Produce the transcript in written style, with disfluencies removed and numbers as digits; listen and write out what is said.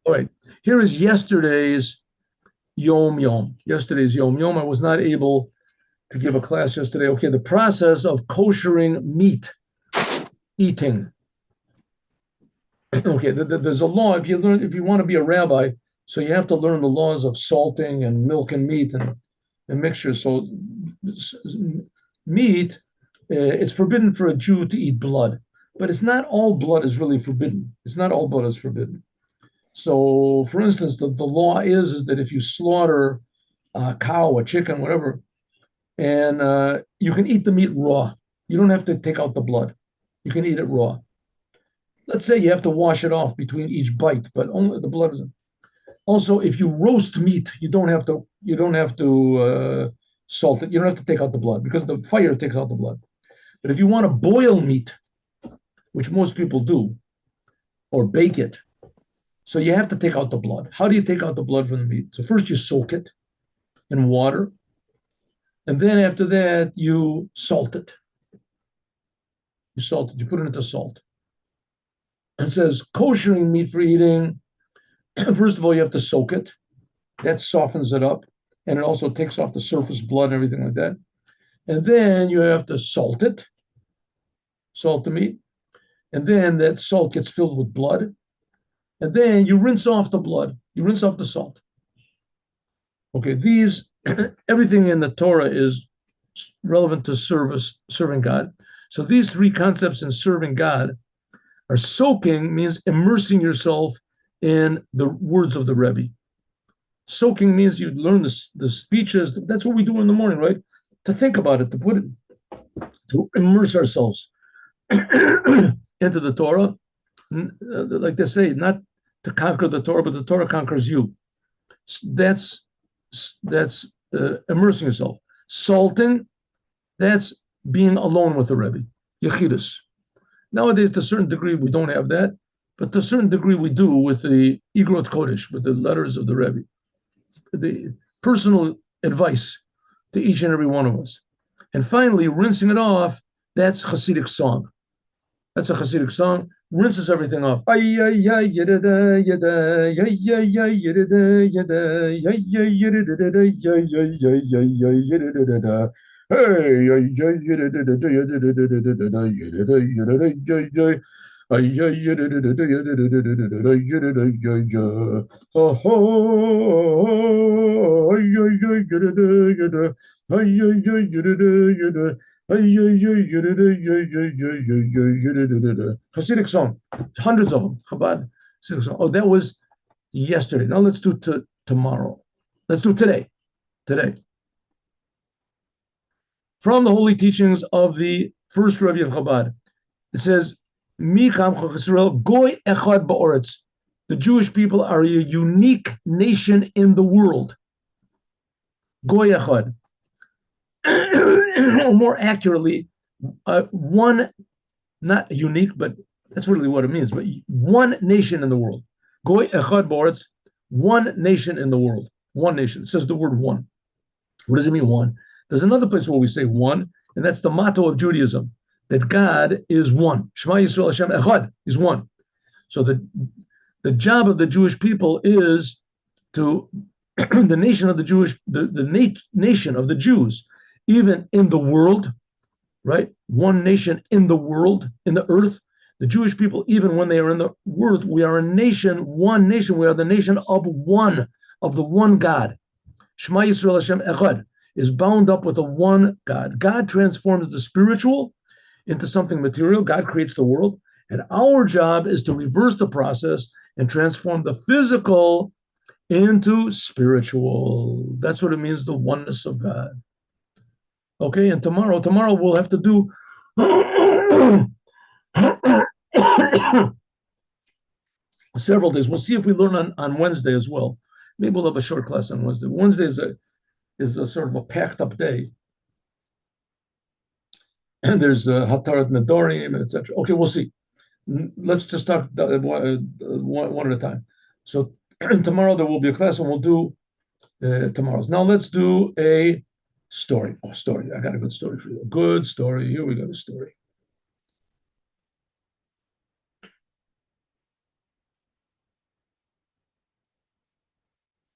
All right. Here is yesterday's Yom Yom. Yesterday's Yom Yom. I was not able to give a class yesterday. Okay, the process of koshering meat eating. Okay, there's a law. If you want to be a rabbi, so you have to learn the laws of salting and milk and meat and mixtures. So meat, it's forbidden for a Jew to eat blood, but it's not all blood is really forbidden. It's not all blood is forbidden. So, for instance, the law is that if you slaughter a cow, a chicken, whatever, and you can eat the meat raw. You don't have to take out the blood. You can eat it raw. Let's say you have to wash it off between each bite, but only the blood is. Also, if you roast meat, you don't have to salt it. You don't have to take out the blood because the fire takes out the blood. But if you want to boil meat, which most people do, or bake it, so you have to take out the blood. How do you take out the blood from the meat? So first you soak it in water, and then after that you salt it. You salt it. You put it into salt. It says koshering meat for eating. First of all, you have to soak it. That softens it up, and it also takes off the surface blood and everything like that. And then you have to salt it, salt the meat, and then that salt gets filled with blood, and then you rinse off the blood. You rinse off the salt. Okay, these everything in the Torah is relevant to serving God. So these three concepts in serving God are soaking means immersing yourself in the words of the Rebbe. Soaking means you learn the speeches. That's what we do in the morning, right? To think about it, to put it, to immerse ourselves into the Torah. Like they say, not to conquer the Torah, but the Torah conquers you. That's immersing yourself. Salting, that's being alone with the Rebbe. Yechidus. Nowadays, to a certain degree, we don't have that, but to a certain degree, we do with the Igrot Kodesh, with the letters of the Rebbe. The personal advice to each and every one of us. And finally, rinsing it off, that's Hasidic song. That's a Hasidic song. Rinses everything off. Hasidic song, hundreds of them. Chabad. Oh, that was yesterday. Now let's do tomorrow. Let's do today. Today. From the holy teachings of the first Rebbe of Chabad, it says, Mi kamcha Israel goy echad ba'oretz. The Jewish people are a unique nation in the world. Goy echad. Or more accurately, one, not unique, but that's really what it means, but one nation in the world. Goy echad ba'oretz, one nation in the world. One nation. It says the word one. What does it mean, one? There's another place where we say one, and that's the motto of Judaism, that God is one. Shema Yisrael Hashem Echad is one. So the job of the Jewish people is to the nation of the Jewish, the nation of the Jews, even in the world, right? One nation in the world, in the earth. The Jewish people, even when they are in the earth, we are a nation, one nation. We are the nation of one, of the one God. Shema Yisrael Hashem Echad is bound up with a one God. God transforms the spiritual into something material. God creates the world. And our job is to reverse the process and transform the physical into spiritual. That's what it means, the oneness of God. Okay, and tomorrow we'll have to do several days. We'll see if we learn on Wednesday as well. Maybe we'll have a short class on Wednesday. Wednesday is a sort of a packed up day. And there's Hatarat Nedorim, etc. Okay, we'll see. Let's just talk one at a time. So tomorrow there will be a class, and we'll do tomorrow's. Now let's do a story. Oh, story. I got a good story for you. A good story. Here we go, the story.